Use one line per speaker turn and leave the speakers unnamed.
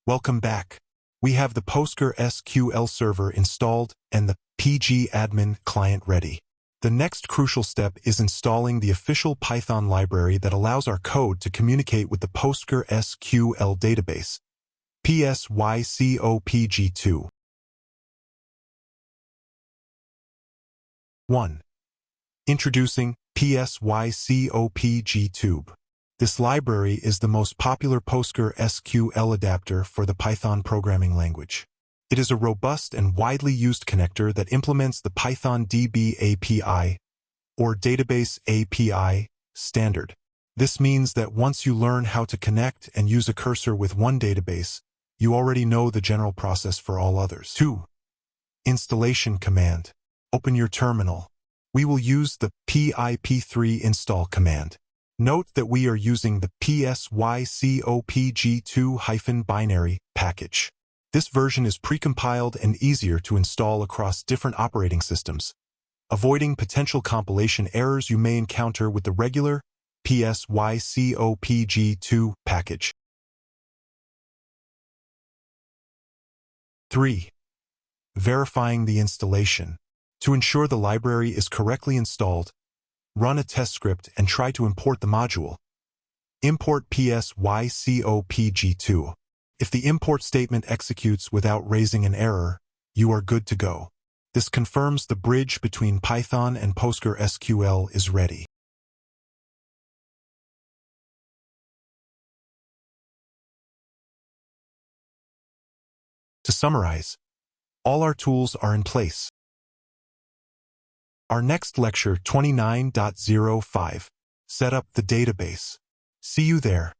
Welcome back. We have the PostgreSQL server installed and the pgAdmin client ready. The next crucial step is installing the official Python library that allows our code to communicate with the PostgreSQL database, psycopg2. 1. Introducing psycopg2. This library is the most popular PostgreSQL adapter for the Python programming language. It is a robust and widely used connector that implements the Python DB API, or Database API, standard. This means that once you learn how to connect and use a cursor with one database, you already know the general process for all others. 2. Installation command. Open your terminal. We will use the pip3 install command. Note that we are using the psycopg2-binary package. This version is precompiled and easier to install across different operating systems, avoiding potential compilation errors you may encounter with the regular psycopg2 package. 3. Verifying the installation. To ensure the library is correctly installed, run a test script and try to import the module. Import psycopg2. If the import statement executes without raising an error, you are good to go. This confirms the bridge between Python and PostgreSQL is ready. To summarize, all our tools are in place. Our next lecture 29.05. Set up the database. See you there.